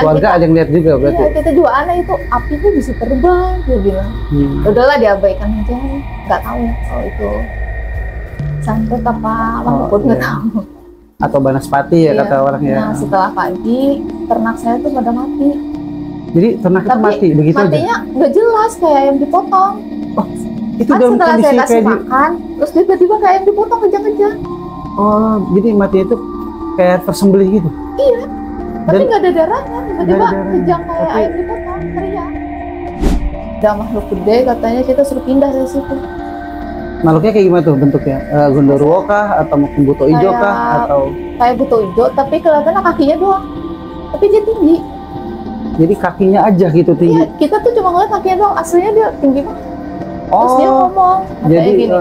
Keluarga ada yang lihat juga berarti? Iya, kita juga aneh itu api tuh bisa terbang, dia bilang. Udahlah diabaikan aja, nggak tahu kalau itu santet apa pun nggak tahu. Atau banaspati ya, kata orang ya. Nah, setelah pagi ternak saya tuh pada mati. Jadi ternak itu mati begitu aja? Matinya nggak jelas, kayak yang dipotong. Oh, itu kan setelah saya kasih makan, terus tiba-tiba kayak yang dipotong kejang-kejang. Oh, jadi matinya itu kayak tersembelih gitu? Iya. Tapi nggak ada darahnya, tiba-tiba kejang kayak ayam dipotong, teriak. Ada makhluk gede, katanya kita suruh pindah dari situ. Makhluknya kayak gimana tuh bentuknya? Gondoruo kah? Atau mungkin buto ijo kah? Atau kayak buto ijo, tapi kelihatannya kakinya doang. Tapi dia tinggi. Jadi kakinya aja gitu tinggi? Iya, kita tuh cuma ngeliat kakinya doang, aslinya dia tinggi banget. Terus dia ngomong, jadi gini.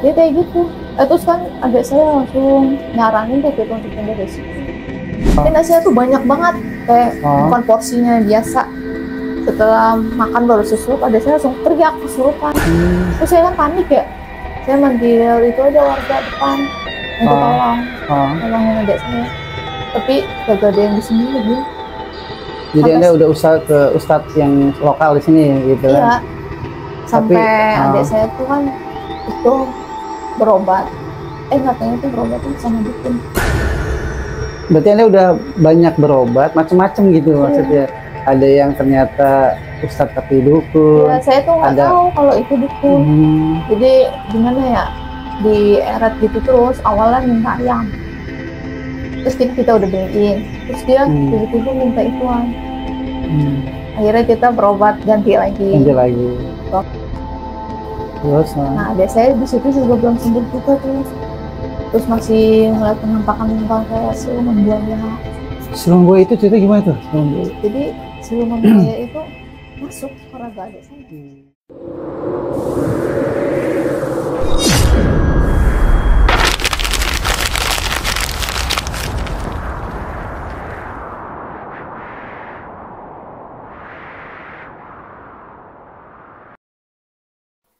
Dia kayak gitu. Terus kan adik saya langsung nyaranin tuh kita untuk pindah dari situ. Tapi nasinya tuh banyak banget, kayak bukan porsinya biasa. Setelah makan baru susup, adik saya langsung teriak kesurupan. Terus saya kan panik ya, saya manggil itu aja warga depan untuk tolongin adik saya. Tapi gak ada yang di sini lagi. Jadi Anda udah usaha ke ustadz yang lokal di sini gitu kan? Iya. Sampai adik saya tuh kan itu berobat. Katanya tuh berobat tuh sama dukun. Berarti Anda udah banyak berobat, macam-macam gitu maksudnya. Ada yang ternyata ustadz tapi dukun. Iya, saya tuh nggak tahu kalau itu dukun. Jadi gimana ya, dieret gitu terus. Awalnya minta ayam, terus kita udah beliin, terus dia tiba-tiba minta ituan. Akhirnya kita berobat ganti lagi. Terus, nah adik saya di situ juga belum sembuh juga tuh. Terus masih ngeliat penampakan kayak siluman buaya. Siluman buaya itu cerita gimana tuh? Jadi siluman buaya itu masuk ke raga adik saya.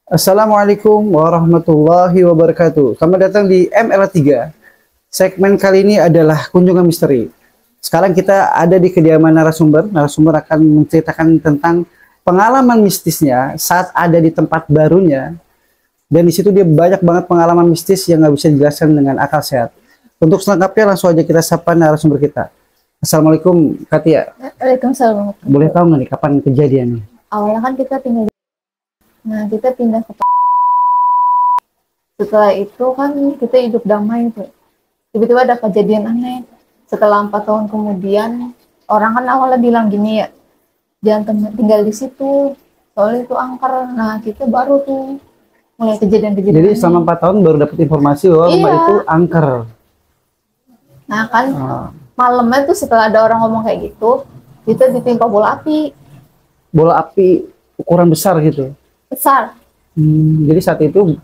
Assalamualaikum warahmatullahi wabarakatuh. Selamat datang di ML3. Segmen kali ini adalah kunjungan misteri. Sekarang kita ada di kediaman narasumber. Narasumber akan menceritakan tentang pengalaman mistisnya saat ada di tempat barunya. Dan di situ dia banyak banget pengalaman mistis yang nggak bisa dijelaskan dengan akal sehat. Untuk selengkapnya langsung aja kita sapa narasumber kita. Assalamualaikum Kak Tia. Waalaikumsalam. Boleh tahu nggak nih kapan kejadiannya? Awalnya kan kita tinggal. Nah, kita pindah ke setelah itu kan kita hidup damai tuh. Tiba-tiba ada kejadian aneh. Setelah 4 tahun kemudian, orang kan awalnya bilang gini ya, jangan tinggal di situ, soalnya itu angker. Nah, kita baru tuh mulai kejadian-kejadian. Jadi selama 4 tahun baru dapat informasi bahwa rumah itu angker. Nah kan, malamnya tuh setelah ada orang ngomong kayak gitu, kita ditimpa bola api. Bola api ukuran besar gitu? Besar. Jadi saat itu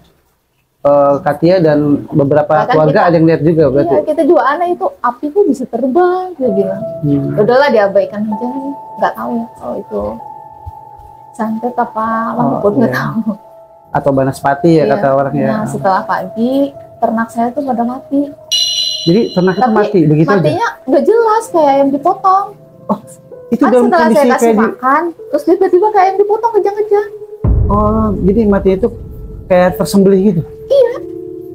Katia dan beberapa keluarga ada yang lihat juga berarti? Iya, kita juga aneh itu api tuh bisa terbang, dia bilang. Udahlah diabaikan aja, nggak tahu ya kalau itu santet apa pun nggak tahu. Atau banaspati ya, kata orang ya. Nah, setelah pagi ternak saya tuh pada mati. Jadi ternak itu mati begitu aja? Matinya nggak jelas, kayak yang dipotong. Oh, itu kan setelah saya kasih makan, terus tiba-tiba kayak yang dipotong kejang-kejang. Oh, jadi matinya itu kayak tersembelih gitu? Iya,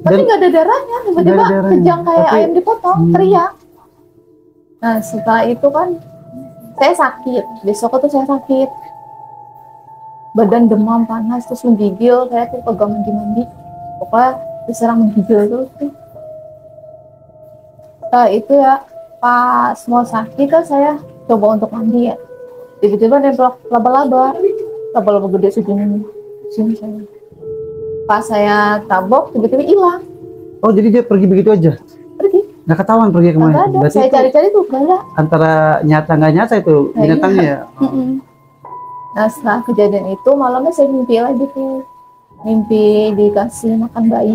tapi nggak ada darahnya, tiba-tiba kejang kayak ayam dipotong, teriak. Nah, setelah itu kan saya sakit, besok itu saya sakit. Badan demam, panas, terus menggigil, saya tuh pegang mandi-mandi. Pokoknya diserang menggigil terus tuh. Itu ya, pas mau sakit kan saya coba untuk mandi ya. Tiba-tiba nempel laba-laba gede segini. Sini saya. Pas saya tabok tiba-tiba hilang. Oh, jadi dia pergi begitu aja? Pergi. Nggak ketahuan pergi kemana? Nggak ada. Berarti Saya itu cari-cari tuh nggak ada. antara nyata nggak nyata itu Nah, binatangnya iya. ya? Oh. Nah setelah kejadian itu malamnya saya mimpi lagi tuh. Mimpi dikasih makan bayi.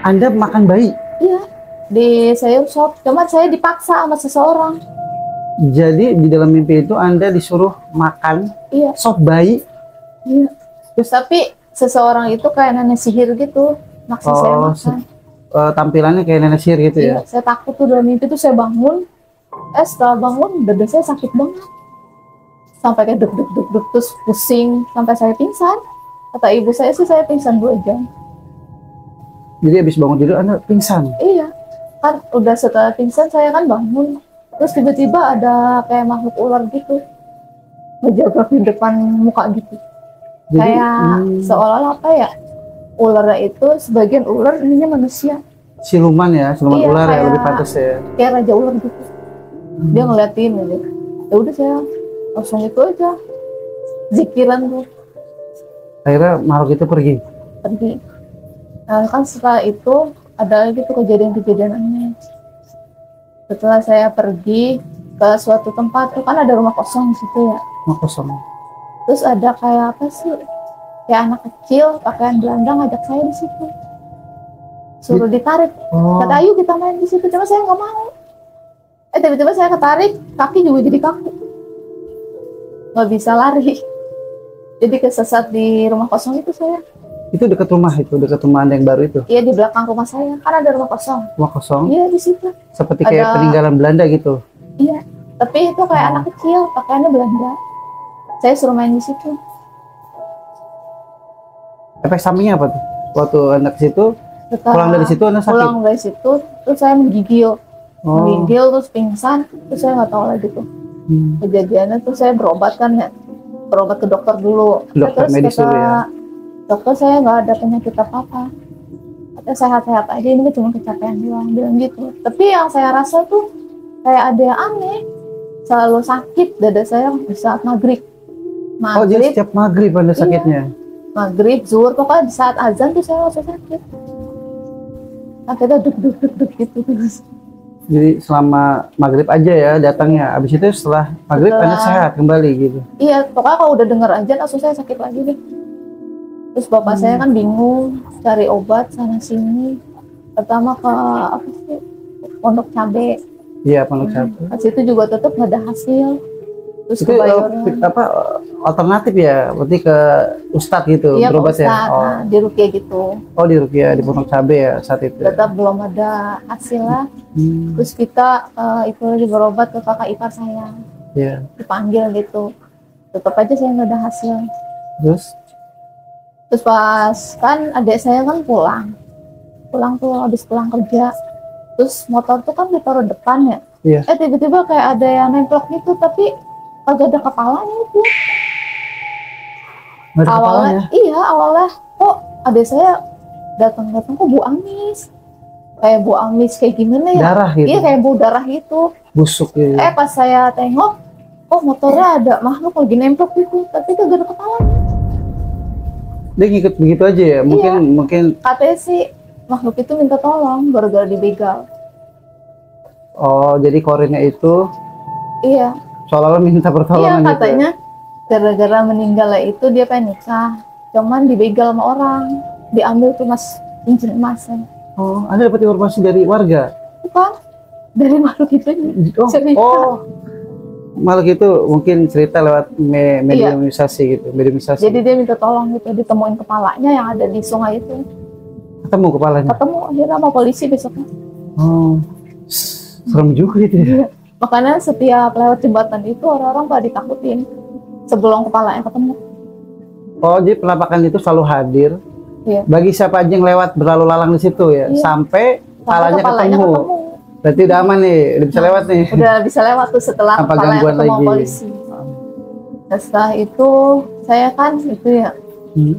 Anda makan bayi? Iya. Di sayur sop. Cuman saya dipaksa sama seseorang. Jadi di dalam mimpi itu Anda disuruh makan Iya. sop bayi? Iya. Terus tapi seseorang itu kayak nenek sihir gitu. Maksa saya makan. Tampilannya kayak nenek sihir gitu Iya, ya? saya takut tuh dalam mimpi tuh saya bangun. Setelah bangun dada saya sakit banget. Sampai kayak deg deg deg deg terus pusing sampai saya pingsan. Kata ibu saya sih saya pingsan 2 jam. Jadi habis bangun tidur Anda pingsan? Iya. Kan udah setelah pingsan saya kan bangun. Terus tiba-tiba ada kayak makhluk ular gitu. Ngejaga di depan muka gitu. Jadi, Kayak seolah-olah apa ya? Ular itu sebagian ular ininya manusia. siluman ya, siluman Iya, ular ya kayak- lebih pantas ya. Kayak raja ular gitu. Dia ngeliatin aja. Ya udah saya langsung itu aja. Zikiran tuh Akhirnya makhluk itu pergi. pergi. Nah kan setelah itu ada lagi tuh kejadian-kejadian aneh. Setelah saya pergi ke suatu tempat tuh kan ada rumah kosong di situ ya. Mau kosong. Terus ada kayak apa sih? Kayak anak kecil pakaian Belanda ngajak saya di situ. Suruh ditarik. Oh, Kata ayo kita main di situ. Cuma saya nggak mau. Tiba-tiba saya ketarik, kaki juga jadi kaku. Nggak bisa lari. Jadi kesesat di rumah kosong itu saya. itu dekat rumah Anda yang baru itu. Iya di belakang rumah saya. Kan ada rumah kosong. Rumah kosong. Iya di situ. Seperti kayak Ada- peninggalan Belanda gitu. Iya. Tapi itu kayak anak kecil, pakaiannya Belanda. Saya suruh main di situ. Efek sampingnya apa tuh? Waktu Anda ke situ, Setelah pulang dari situ Anda sakit? pulang dari situ, terus saya menggigil. Oh. Menggigil terus pingsan. Terus saya nggak tahu lagi tuh. Kejadiannya tuh saya berobat kan ya. Berobat ke dokter dulu. Dokter Terus medis kata dulu ya? dokter saya nggak ada penyakit apa-apa. Katanya sehat-sehat aja, ini cuma kecapean doang, bilang gitu. Tapi yang saya rasa tuh kayak ada yang aneh. Selalu sakit dada saya di saat maghrib. Oh, jadi Maghrib, setiap maghrib Anda sakitnya? maghrib, zuhur, pokoknya di saat azan tuh saya langsung sakit. Sakitnya deg gitu terus. Jadi selama maghrib aja ya datangnya. Habis itu setelah maghrib Anda Setelah- sehat kembali gitu. Iya, pokoknya kalau udah denger azan langsung saya sakit lagi deh. Terus bapak saya kan bingung cari obat sana sini. Pertama ke apa sih? Pondok Cabe. Iya, Pondok Cabe. Pas itu juga tetap nggak ada hasil. Terus Itu kebayoran. apa alternatif ya? Berarti ke ustadz gitu Iya, Pak berobat ya? Ustadz. Nah, di Rukia gitu. Oh di Rukia di Pondok Cabe ya saat itu. Ya? Tetap belum ada hasil lah. Hmm, Terus kita itu lagi berobat ke kakak ipar saya. iya. Dipanggil gitu. Tetap aja saya nggak ada hasil. Terus Pas kan adik saya kan pulang tuh habis pulang kerja. Terus motor tuh kan ditaruh depan ya. Iya. Tiba-tiba kayak ada yang nemplok gitu tapi kagak ada kepalanya itu. nggak ada kepalanya. Iya awalnya kok adik saya datang kok bu amis. Kayak bu amis kayak gimana ya? Darah gitu. Iya kayak bau darah gitu. Busuk gitu. Pas saya tengok, kok motornya ada makhluk lagi nemplok gitu, tapi kagak ada kepalanya. Dia ngikut begitu aja ya? Mungkin Katanya sih makhluk itu minta tolong gara-gara dibegal. oh jadi korinnya itu Iya, seolah-olah minta iya pertolongan gitu. katanya gara-gara meninggalnya itu dia pengen nikah, cuman dibegal sama orang, diambil tuh mas cincin emasnya. Oh, Anda dapat informasi dari warga? Bukan dari makhluk itu. Cerita. Malah gitu mungkin cerita lewat mediumisasi gitu, mediumisasi. Jadi dia minta tolong gitu, ditemuin kepalanya yang ada di sungai itu. Ketemu kepalanya. Ketemu akhirnya sama polisi besoknya. Oh, serem juga gitu ya. Iya. Makanya setiap lewat jembatan itu orang-orang pada ditakutin sebelum kepalanya ketemu. Oh, jadi penampakan itu selalu hadir. Iya. Bagi siapa aja yang lewat berlalu lalang di situ ya, Iya. sampai kepalanya ketemu. Berarti udah aman nih, udah bisa lewat nih. Udah bisa lewat tuh setelah Tanpa kepalanya gangguan ketemu lagi. polisi. Nah, setelah itu saya kan itu ya, Hmm.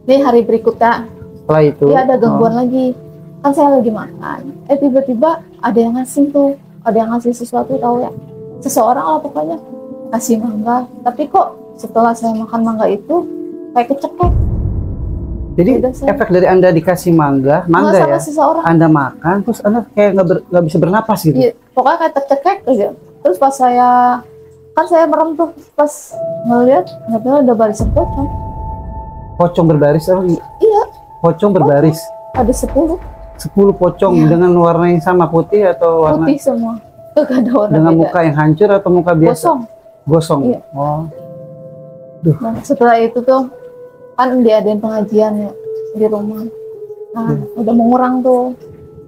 ini hari berikutnya Setelah itu. dia ada gangguan lagi. Kan saya lagi makan. Tiba-tiba ada yang ngasih tuh, ada yang ngasih sesuatu tahu ya. Seseorang lah pokoknya kasih mangga. Tapi kok setelah saya makan mangga itu kayak kecekek. Jadi efek dari Anda dikasih mangga ya, seseorang. Anda makan, terus Anda kayak nggak bisa bernapas gitu. Iya, pokoknya kayak tercekek aja. Terus pas saya merem tuh, pas ngeliat ada barisan pocong. Pocong berbaris apa? Iya. Pocong berbaris. Ada 10 pocong dengan warna yang sama, putih atau warna? Putih semua. Gak ada warna dengan beda. muka yang hancur atau muka biasa? Gosong. Iya. Oh. Nah, setelah itu tuh kan diadain pengajian ya di rumah. Nah, udah mengurang tuh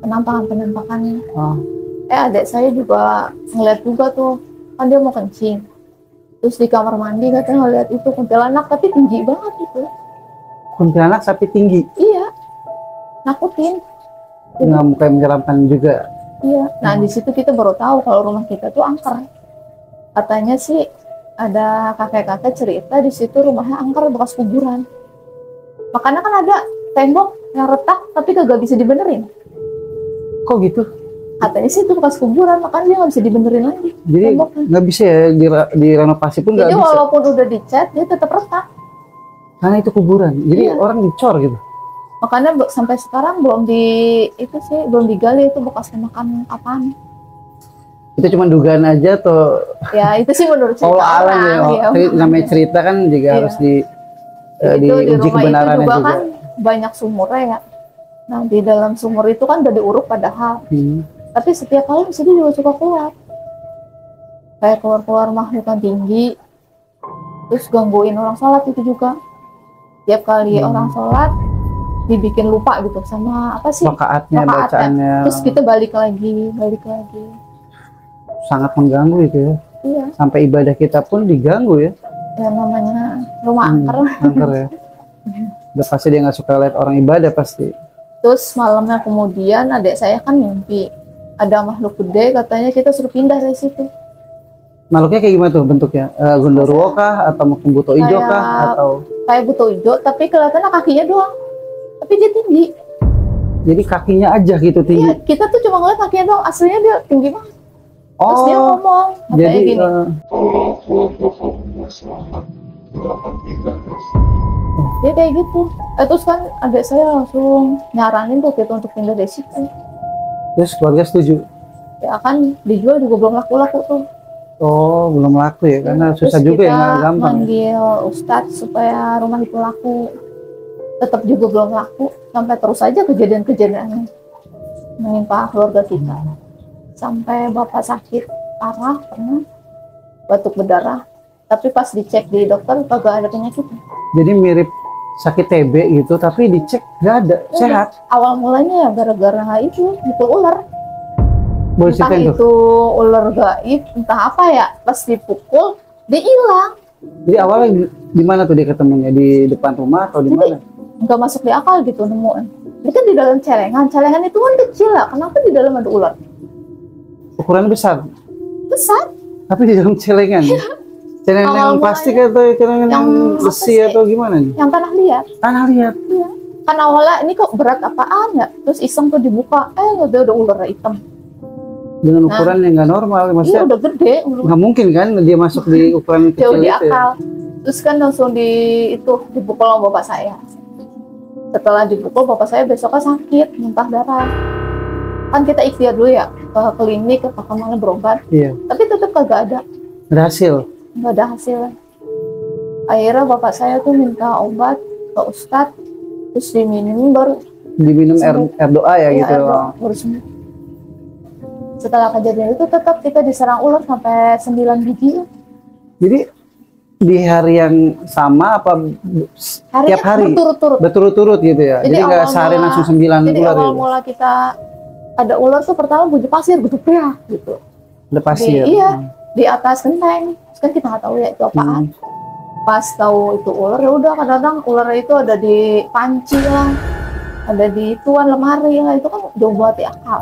penampakannya. Adik saya juga ngeliat juga tuh, kan dia mau kencing. Terus di kamar mandi katanya ngeliat itu kuntilanak, tapi tinggi banget itu. Kuntilanak tapi tinggi? Iya, nakutin. Nggak kayak menyeramkan juga. Iya, nah di situ kita baru tahu kalau rumah kita tuh angker. Katanya sih ada kakek-kakek cerita di situ rumahnya angker, bekas kuburan. Makanya kan ada tembok yang retak tapi kagak bisa dibenerin. Kok gitu? Katanya sih itu bekas kuburan, makanya dia nggak bisa dibenerin lagi. Jadi nggak bisa ya direnovasi pun nggak bisa. Jadi walaupun udah dicat dia tetap retak. Karena itu kuburan, jadi orang dicor gitu. Makanya sampai sekarang belum digali itu bekasnya makan apaan. Itu cuma dugaan aja atau? Ya itu sih menurut cerita orang. Ya. Namanya cerita kan juga harus diuji kebenarannya juga. Kan banyak sumurnya ya. Nah di dalam sumur itu kan udah diuruk padahal. Tapi setiap kali di situ juga suka keluar. Kayak keluar makhluk yang tinggi. Terus gangguin orang sholat itu juga. Tiap kali orang sholat dibikin lupa gitu sama apa sih? Rakaatnya, bacaannya. Terus kita balik lagi. Sangat mengganggu itu ya. Iya. Sampai ibadah kita pun diganggu ya. Ya namanya rumah angker. Angker ya. Udah pasti dia nggak suka lihat orang ibadah pasti. Terus malamnya kemudian adik saya kan mimpi ada makhluk gede, katanya kita suruh pindah dari situ. Makhluknya kayak gimana tuh bentuknya? Gondoruo kah atau mungkin buto ijo kah atau? Kayak buto ijo tapi kelihatannya kakinya doang. Tapi dia tinggi. Jadi kakinya aja gitu tinggi. Iya, kita tuh cuma ngeliat kakinya doang, aslinya dia tinggi banget. Terus dia ngomong, jadi gini. Dia kayak gitu. Terus kan adik saya langsung nyaranin tuh kita untuk pindah dari situ. Terus keluarga setuju? Ya kan dijual juga belum laku-laku tuh. Oh, belum laku ya, karena susah juga ya, nggak gampang. Manggil ustadz supaya rumah itu laku. Tetap juga belum laku, sampai terus aja kejadian-kejadian menimpa keluarga kita. Sampai bapak sakit parah, pernah batuk berdarah. Tapi pas dicek di dokter kagak ada penyakitnya. Jadi mirip sakit TB gitu, tapi dicek nggak ada, sehat. Awal mulanya ya gara-gara itu ular. Boleh entah itu ular gaib, entah apa ya, pas dipukul dia hilang. Jadi awalnya di mana tuh dia ketemunya? Di depan rumah atau di mana? Nggak masuk di akal gitu nemuin. Ini kan di dalam celengan itu kan kecil lah, kenapa di dalam ada ular? Ukurannya besar? Besar. Tapi di dalam celengan? Celengan yang plastik atau celengan yang besi atau gimana nih? Yang tanah liat. Tanah liat? Iya. Kan awalnya ini kok berat apaan ya? Terus iseng tuh dibuka, udah ular hitam. Dengan ukuran yang nggak normal, maksudnya? Iya udah gede. Nggak mungkin kan dia masuk di ukuran kecil jauh di itu akal. Ya? Terus kan langsung dipukul sama bapak saya. Setelah dipukul bapak saya besoknya sakit, muntah darah. Kan kita ikhtiar dulu ya ke klinik, ke kemana berobat. Iya. Tapi tetap kagak ada. Berhasil? Nggak ada hasil. Akhirnya bapak saya tuh minta obat ke ustadz, terus diminum baru. Diminum air doa ya gitu. Baru sembuh. Setelah kejadian itu tetap kita diserang ular sampai 9 biji. Jadi di hari yang sama apa tiap hari? Berturut-turut gitu ya. Jadi nggak sehari langsung 9 ular. Jadi awal mula kita ada ular tuh pertama baju pasir gitu gitu. Ada pasir. Iya, di atas genteng. Terus kan kita nggak tahu ya itu apaan. Pas tahu itu ular ya udah kadang-kadang ular itu ada di panci lah, ada di tuan lemari lah, itu kan jauh banget di akal.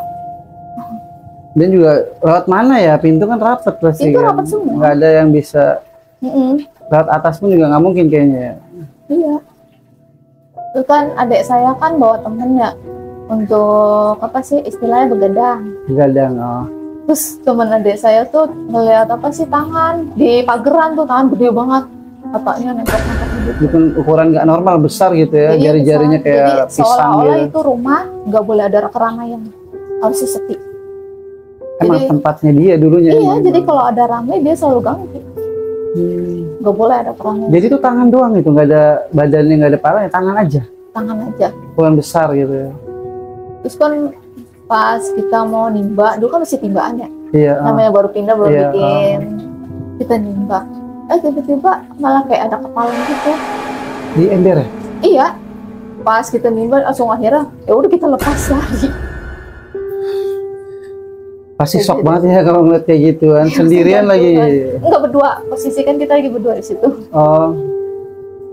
Dan juga lewat mana ya, pintu kan rapat pasti. Itu kan? rapat semua. Nggak ada yang bisa. Lewat atas pun juga nggak mungkin kayaknya. Iya. Itu kan adik saya kan bawa temennya untuk apa sih istilahnya begadang. Begadang, oh. Terus temen adik saya tuh ngeliat apa sih tangan di pageran tuh, tangan gede banget, katanya nempel-nempel di gitu. Bukan ukuran nggak normal, besar gitu ya, Jadi jari-jarinya besar. kayak Jadi pisang seolah-olah gitu. itu rumah nggak boleh ada keramaian, harus sepi. Emang Jadi tempatnya dia dulunya. iya, emang. jadi kalau ada ramai dia selalu ganggu, nggak boleh ada keramaian. Jadi itu tangan doang itu, nggak ada badannya, nggak ada palanya, tangan aja. Tangan aja. Ukuran besar gitu ya. Terus kan pas kita mau nimba, dulu kan masih timbaan ya. Iya. Namanya baru pindah, baru Iya, bikin. Kita nimba. Tiba-tiba malah kayak ada kepala gitu. Di ember ya? Iya. Pas kita nimba langsung akhirnya ya udah kita lepas lagi. Pasti Kayak shock gitu. banget ya kalau ngeliat kayak gituan, sendirian lagi. Enggak berdua, posisi kan kita lagi berdua di situ. Oh,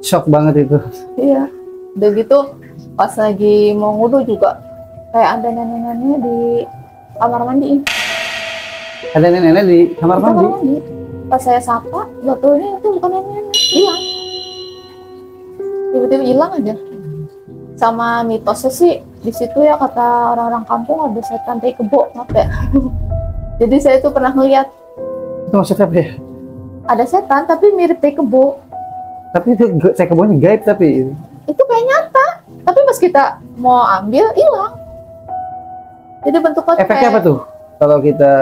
shock banget itu. Iya. Udah gitu pas lagi mau ngudu juga kayak ada nenek-nenek di kamar mandi. Ada nenek-nenek di kamar Di kamar mandi. mandi. Pas saya sapa, betulnya itu bukan nenek-nenek, hilang. Tiba-tiba hilang aja. Sama mitosnya sih di situ ya, kata orang-orang kampung ada setan tai kebo, apa ya? Jadi saya tuh pernah ngeliat Itu maksudnya apa ya? ada setan tapi mirip tai kebo. Tapi itu saya kebunnya gaib tapi. Itu kayak nyata, tapi pas kita mau ambil hilang. Jadi bentuknya Efeknya kayak apa tuh? Kalau kita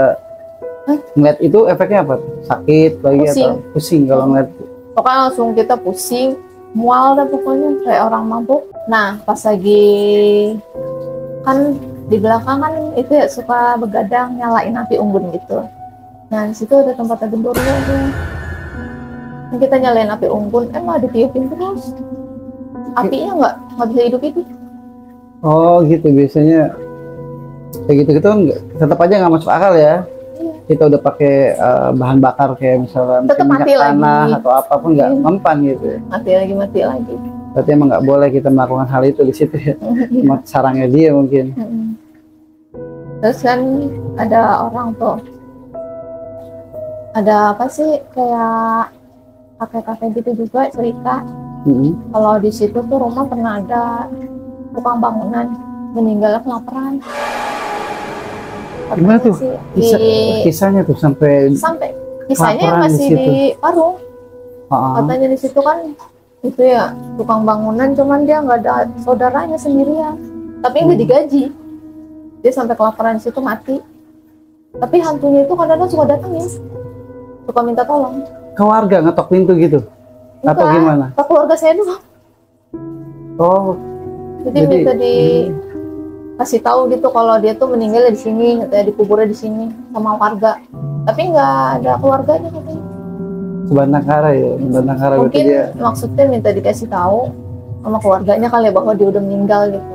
ngeliat itu efeknya apa? Sakit lagi Pusing. atau pusing kalau ngeliat? pokoknya langsung kita pusing, mual dan pokoknya kayak orang mabuk. Nah pas lagi kan di belakang kan itu ya suka begadang nyalain api unggun gitu. Nah di situ ada tempatnya genderuwo tuh. Nah, kita nyalain api unggun, emang ditiupin terus. Apinya nggak bisa hidup. Oh gitu biasanya. Kayak gitu kan tetap aja nggak masuk akal ya. Iya. Kita udah pakai bahan bakar kayak misalnya Tetep minyak mati tanah lagi. atau apapun nggak Iya. mempan gitu. Mati lagi. Berarti emang nggak boleh kita melakukan hal itu di situ ya. Cuma sarangnya dia mungkin. Terus kan ada orang tuh, ada apa sih kayak kakek-kakek gitu juga cerita kalau di situ tuh rumah pernah ada tukang bangunan meninggal kelaparan. Gimana tuh? Sih, Kisahnya tuh sampai kisahnya kelaparan masih di situ. di Parung. Katanya di situ kan itu ya tukang bangunan, cuman dia nggak ada saudaranya, sendirian, tapi nggak digaji. Dia sampai kelaparan di situ mati. Tapi hantunya itu kadang-kadang suka datangin, suka minta tolong. ke warga ngetok pintu gitu atau Enggak, gimana? ke keluarga saya dulu. Oh, Jadi minta kasih tahu gitu kalau dia tuh meninggal di sini, katanya dikuburnya di sini sama warga. Tapi nggak ada keluarganya katanya. Sebatang ya, Sebatang berarti Mungkin dia. maksudnya minta dikasih tahu sama keluarganya kali ya bahwa dia udah meninggal gitu.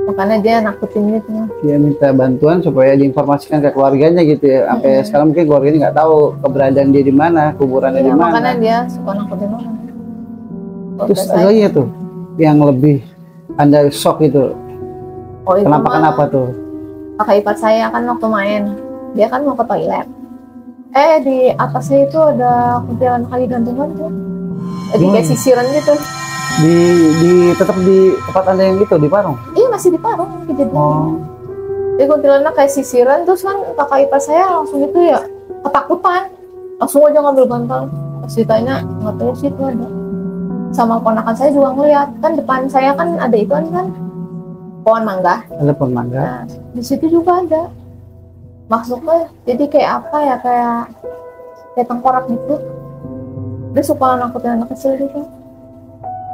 Makanya dia nakutin gitu. Dia minta bantuan supaya diinformasikan ke keluarganya gitu ya. Sampai sekarang mungkin keluarganya nggak tahu keberadaan dia di mana, kuburannya di Ya, mana. makanya dia suka nakutin orang. Terus ada lagi ya tuh yang lebih Anda shock itu. Oh, itu Kenapa mah tuh? kakak ipar saya kan waktu main, dia kan mau ke toilet. Di atasnya itu ada kuntilanak kali gantungan tuh. Jadi kayak sisiran gitu. Di tetap di tempat Anda yang itu di Parung. Iya masih di Parung kejadian. Oh. Jadi kuntilanak kayak sisiran, terus kan kakak ipar saya langsung itu ya ketakutan, langsung aja ngambil bantal. Pas ditanya nggak tahu sih itu ada. Sama ponakan saya juga ngeliat, kan depan saya kan ada itu kan pohon mangga. Ada pemangga. Nah, di situ juga ada. Maksudnya jadi kayak apa ya, kayak tengkorak gitu. Dia suka nakutin anak kecil gitu.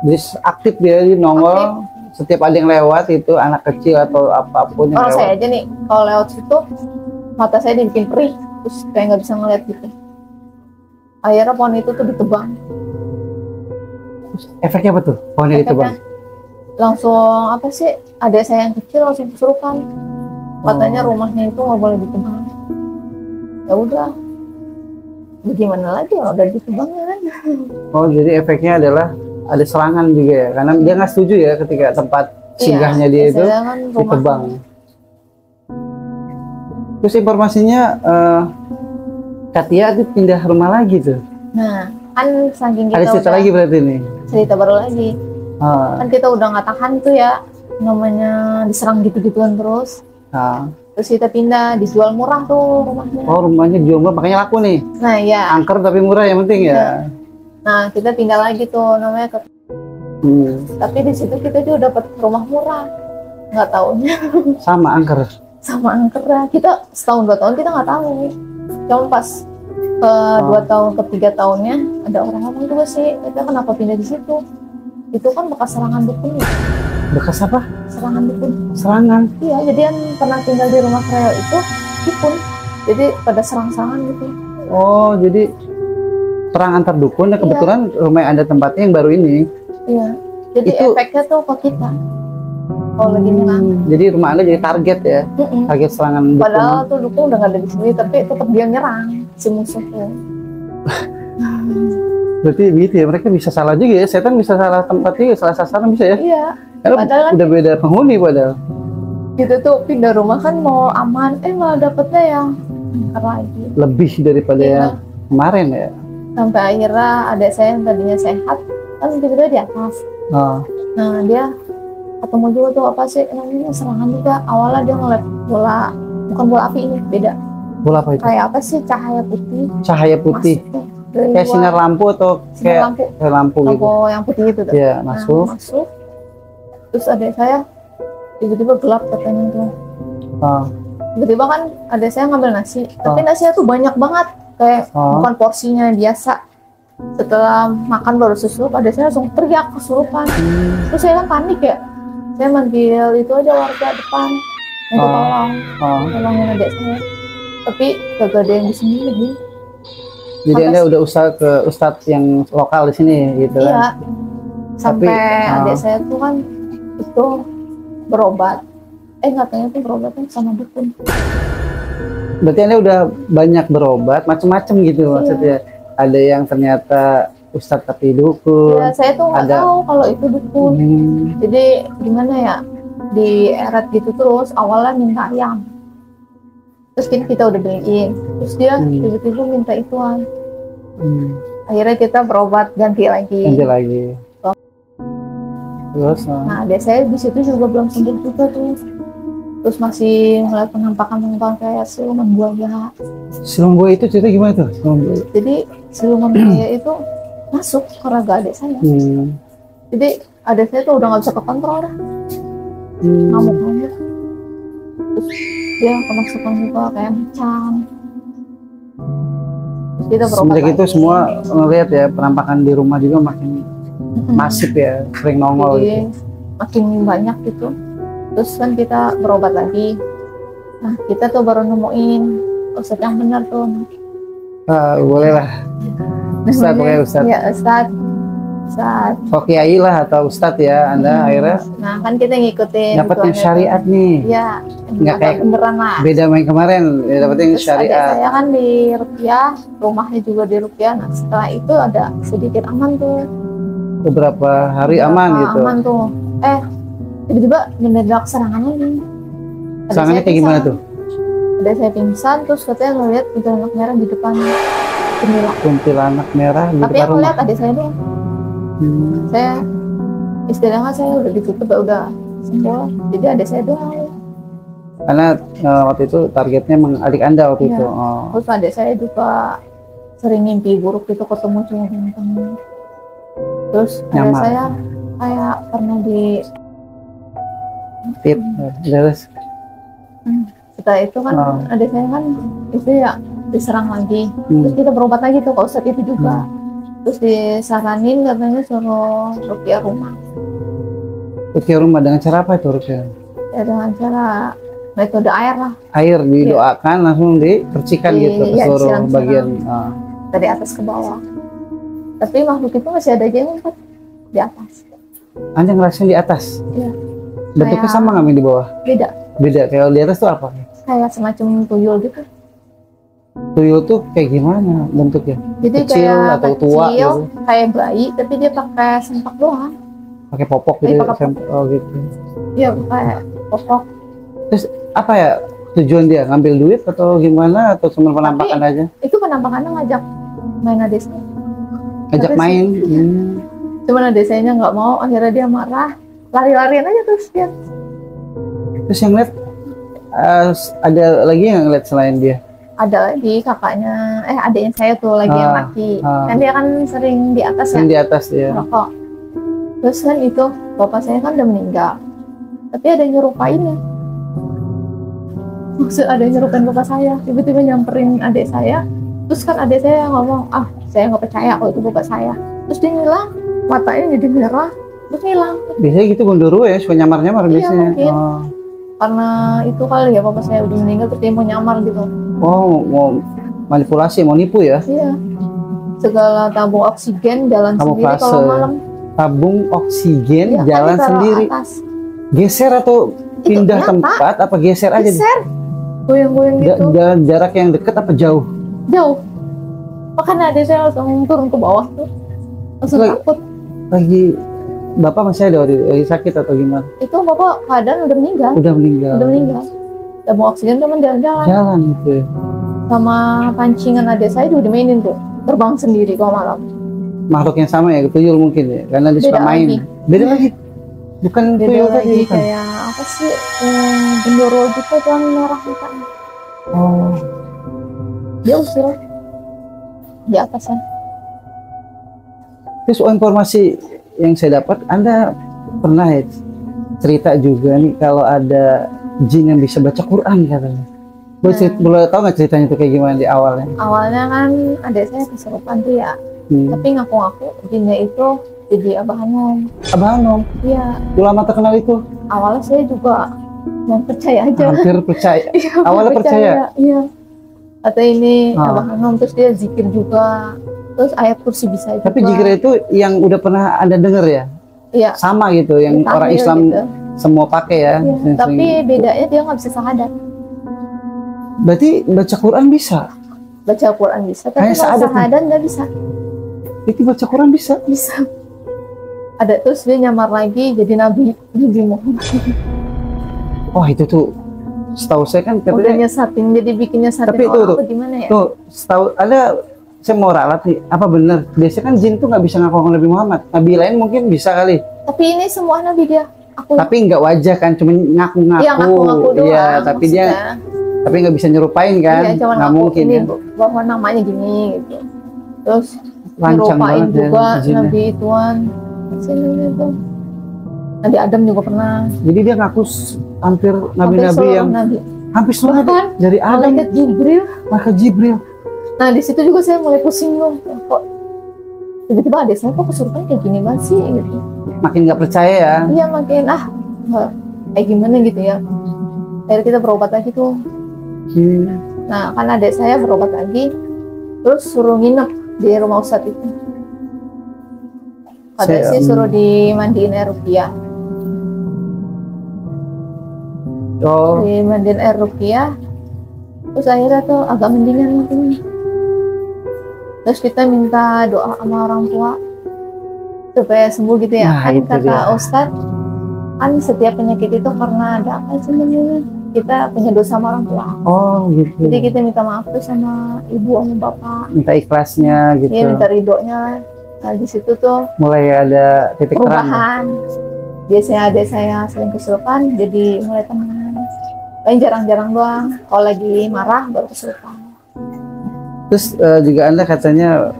Jadi aktif dia di nongol. Setiap ada yang lewat itu anak kecil atau apapun yang Orang lewat. saya aja nih, kalau lewat situ mata saya dibikin perih, terus kayak nggak bisa ngeliat gitu. Akhirnya pohon itu tuh ditebang. Efeknya apa tuh? Pohonnya ditebang. Langsung apa sih? Ada saya yang kecil langsung kesurupan. Katanya rumahnya itu nggak boleh ditebang. Ya udah. Bagaimana lagi ya udah ditebang kan? Oh, jadi efeknya adalah ada serangan juga ya, karena dia nggak setuju ya ketika tempat singgahnya dia itu kan ditebang. Terus informasinya Katia itu pindah rumah lagi tuh. Nah, kan saking Ada kita cerita udah lagi berarti nih. cerita baru lagi. Ah, Kan kita udah nggak tahan tuh ya, namanya diserang gitu-gituan terus. ah. Terus kita pindah, dijual murah tuh rumahnya. Oh, rumahnya jual murah, makanya laku nih. Nah ya, Angker tapi murah yang penting ya. Nah kita pindah lagi tuh namanya ke, tapi di situ kita juga dapat rumah murah, nggak taunya Sama angker. sama angkera. Kita setahun 2 tahun kita nggak tahu, cuma pas 2 tahun ke 3 tahunnya ada orang ngomong juga sih, kita kenapa pindah di situ, itu kan bekas serangan dukun ya. Bekas apa? Serangan dukun. Serangan. Iya, jadi yang pernah tinggal di rumah Kreo itu dukun, jadi pada serang-serangan gitu. Oh, jadi perang antar dukun. Nah, kebetulan rumah yang Anda tempatnya yang baru ini. Iya, jadi Itu- efeknya tuh ke kita kalau lagi nyerang. Jadi rumah Anda jadi target ya. Target serangan dukun. Padahal tuh dukun udah nggak ada di sini, tapi tetap dia nyerang si musuh tuh. Berarti gitu ya, mereka bisa salah juga ya. Setan bisa salah tempat juga, salah sasaran bisa ya. Iya, Karena padahal kan udah beda penghuni padahal. gitu tuh pindah rumah kan mau aman, malah dapetnya yang angker lagi. Lebih daripada Iya. yang kemarin ya. Sampai akhirnya adik saya yang tadinya sehat kan tiba-tiba di atas. Oh. Nah dia ketemu juga tuh apa sih namanya serangan juga. Awalnya dia ngeliat bola, bukan bola api ini, beda. Bola apa itu? Kayak apa sih, cahaya putih. Cahaya putih. Masuk tuh dari Kayak luar. sinar lampu atau Sinar kayak lampu. lampu gitu. Lampu yang putih itu tuh. Iya, Nah, masuk. masuk. Terus adik saya tiba-tiba gelap katanya tuh. Oh. Tiba-tiba kan adik saya ngambil nasi, tapi nasinya tuh banyak banget, kayak bukan porsinya biasa. Setelah makan baru sesuap, adik saya langsung teriak kesurupan. Terus saya kan panik ya, saya manggil itu aja warga depan untuk tolongin adik saya. Tapi gak ada yang di sini lagi. Jadi Anda udah usaha ke ustadz yang lokal di sini gitu Iya. kan? Sampai Tapi, adik saya tuh kan itu berobat. Katanya tuh berobatnya sama dukun. Berarti Anda udah banyak berobat, macam-macam gitu maksudnya. Ada yang ternyata ustadz tapi dukun. Ya, saya tuh nggak tahu kalau itu dukun. Jadi gimana ya, dieret gitu terus. Awalnya minta ayam, terus kita udah beliin. Terus dia tiba-tiba minta ituan. Akhirnya kita berobat ganti lagi. Ganti lagi. Terus, Nah, adik saya di situ juga belum sembuh juga tuh. Terus masih ngeliat penampakan kayak siluman buaya. siluman buaya itu cerita gimana tuh? Siluman buaya. Jadi siluman buaya itu masuk ke raga adik saya. Jadi adik saya tuh udah nggak bisa kekontrol dah. Ngamuk-ngamuk. Terus dia kemasukan juga kayak macam. Terus kita berobat Semenjak itu lagi. semua ngeliat ya penampakan di rumah juga makin masif ya, sering nongol Jadi gitu. makin banyak gitu. Terus kan kita berobat lagi. Nah kita tuh baru nemuin ustadz yang benar tuh. Boleh lah. Ustadz, pokoknya ustadz. Iya ustadz. Ustadz. Oh, kiai lah atau ustadz ya, Anda akhirnya Nah kan kita ngikutin. dapetin ituannya syariat tuh. nih. Iya. Nggak agak kayak beneran lah. Beda main kemarin, ya dapetin Terus adik syariat. saya kan di Rupiah, rumahnya juga di Rupiah. Nah setelah itu ada sedikit aman tuh. Beberapa hari aman gitu. Aman tuh. Tiba-tiba mendadak serangan lagi. Adik Serangannya saya kayak gimana pingsan. tuh? Ada saya pingsan, terus katanya ngeliat kuntilanak merah di depan jendela. Kuntilanak merah di Tapi depan yang rumah. ngeliat adik saya doang. Saya istilahnya saya udah ditutup, udah sembuh. Jadi adik saya doang. Karena waktu itu targetnya emang adik Anda waktu Iya. itu. Oh. Terus adik saya juga sering mimpi buruk itu ketemu cowok ganteng. Terus adik Nyamar. saya kayak pernah di Tip, terus setelah itu kan adik saya kan itu ya diserang lagi. Terus kita berobat lagi tuh ke ustadz itu juga. Terus disaranin katanya suruh rupiah rumah. Rukiah rumah dengan cara apa itu rukiah? Ya dengan cara metode air lah, Air didoakan langsung dipercikan gitu ke Iya, seluruh disiram-siram. bagian. dari atas ke bawah. Tapi makhluk itu masih ada aja yang ngumpet di atas. Anda ngerasain di atas? Iya. Bentuknya Kayak- sama nggak yang di bawah? Beda, Beda. Kalau di atas tuh apa? kayak semacam tuyul gitu. Tuyul tuh kayak gimana bentuknya? Jadi Kecil kayak atau tua kecil, gitu? kayak bayi, tapi dia pakai sempak doang. Pakai popok gitu? Iya, pakai Oh gitu. Iya, pakai popok. Terus apa ya tujuan dia? Ngambil duit atau gimana? Atau cuma penampakan aja? Itu penampakannya ngajak main adik saya. Ngajak Tapi main? sih, Cuman adik saya nggak mau, akhirnya dia marah. Lari-larian aja terus dia. Terus yang lihat ada lagi yang ngeliat selain dia? ada lagi kakaknya, adiknya saya tuh lagi yang laki. Kan dia kan sering di atas di atas ya. Rokok. Terus kan itu bapak saya kan udah meninggal. Tapi ada yang nyerupain ya. Maksud ada yang nyerupain bapak saya, tiba-tiba nyamperin adik saya. Terus kan adik saya ngomong, saya nggak percaya kalau itu bapak saya. Terus dia ngilang, matanya jadi merah, terus ngilang. Biasanya gitu Gondoro ya, suka nyamar-nyamar biasanya. Mungkin. Karena itu kali ya bapak saya udah meninggal, terus dia mau nyamar gitu. Mau manipulasi, mau nipu ya? Iya. Segala tabung oksigen jalan sendiri kalau malam. Tabung oksigen jalan sendiri. Atas. Geser atau pindah tempat apa geser aja? Geser. Goyang-goyang gitu. Jarak yang dekat apa jauh? Jauh. Makanya ada saya langsung turun ke bawah tuh. Langsung takut. Lagi bapak masih ada lagi sakit atau gimana? Itu bapak keadaan udah meninggal. Udah meninggal. Tabung oksigen teman jalan-jalan. Jalan gitu. Sama pancingan adik saya juga dimainin tuh. Terbang sendiri kalau malam. Makhluk yang sama ya, tuyul mungkin ya, karena dia suka main. Beda lagi. Bukan tuyul tadi. Kayak apa sih? Gendoro gitu yang merah mukanya. Dia usir di atasan. Terus informasi yang saya dapat, Anda pernah ya cerita juga nih kalau ada jin yang bisa baca Quran katanya. Boleh tahu nggak ceritanya itu kayak gimana di awalnya? Awalnya kan adik saya kesurupan tuh ya, tapi ngaku-ngaku jinnya itu jadi Abah Hanom. Abah Hanom? Iya. Ulama terkenal itu? Awalnya saya juga yang percaya aja. Hampir percaya. Awalnya percaya? Iya. Atau ini Abah Hanom, terus dia zikir juga, terus ayat kursi bisa juga. Tapi zikir itu yang udah pernah Anda dengar ya? Iya. Sama gitu, yang orang Islam gitu. Semua pakai ya? Iya. Tapi bedanya dia nggak bisa syahadat. Berarti baca Quran bisa? Baca Quran bisa, tapi kalau syahadat nggak bisa. Itu baca Quran bisa? Bisa. Ada terus dia nyamar lagi jadi Nabi Muhammad. Oh itu tuh, setahu saya kan katanya. Udah nyesatin, jadi bikin nyesatin. Tapi itu tuh, gimana ya? Tuh, setahu ada, saya mau ralat nih. Apa benar? Biasanya kan jin tuh nggak bisa ngaku Nabi Muhammad. Nabi lain mungkin bisa kali. Tapi ini semua Nabi dia. Tapi nggak wajah kan, cuma ngaku-ngaku. Iya, ngaku-ngaku doang. Iya, tapi maksudnya. Tapi nggak bisa nyerupain kan? Iya, cuma nggak mungkin ini, kan? Bahwa namanya gini gitu. Terus lancang nyerupain juga ya, Nabi ituan. Sini itu. Nabi Adam juga pernah. Jadi dia ngaku hampir nabi-nabi yang hampir seluruh nabi dari Adam. Malaikat Jibril. Nah di situ juga saya mulai pusing loh. Kok tiba-tiba adik saya kok kesurupan kayak gini banget sih gitu. Makin nggak percaya ya? Iya makin kayak gimana gitu ya. Akhirnya kita berobat lagi tuh. Nah kan adik saya berobat lagi, terus suruh nginep di rumah ustadz itu. Kadang sih suruh dimandiin air rupiah. Dimandiin air rupiah. Terus akhirnya tuh agak mendingan mungkin. Terus kita minta doa sama orang tua supaya sembuh gitu ya. Kan kata ustadz, kan setiap penyakit itu karena ada apa sebenarnya? Kita punya dosa sama orang tua. Oh gitu. Jadi kita minta maaf tuh sama ibu sama bapak. Minta ikhlasnya gitu. Iya, minta ridhonya. Nah di situ tuh mulai ada titik perubahan. Biasanya ada saya sering kesurupan, jadi mulai tenang. Paling jarang-jarang doang. Kalau lagi marah baru kesurupan. Terus juga Anda katanya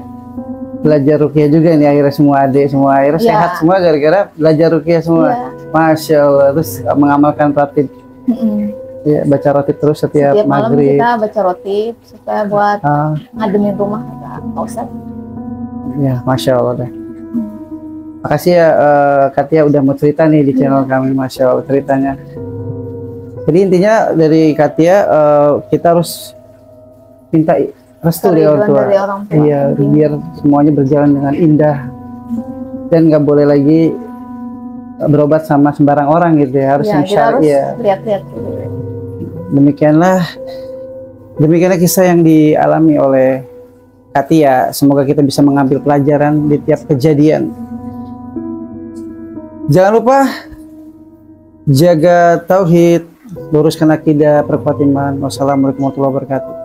belajar ruqyah juga nih akhirnya semua akhirnya sehat semua gara-gara belajar ruqyah semua. Masya Allah. Terus mengamalkan ratib. Ya, baca rotib terus setiap malam maghrib. Kita baca rotib supaya buat ngademin rumah Pak Ustadz. Ya, Masya Allah deh. Makasih ya Katia udah mau cerita nih di channel kami. Masya Allah ceritanya. Jadi intinya dari Katia kita harus minta restu dari orang tua. Iya, biar semuanya berjalan dengan indah dan nggak boleh lagi berobat sama sembarang orang gitu ya. Harus harus lihat-lihat. Demikianlah kisah yang dialami oleh Katia. Semoga kita bisa mengambil pelajaran di tiap kejadian. Jangan lupa jaga tauhid, luruskan akidah, perkuat iman. Wassalamualaikum warahmatullahi wabarakatuh.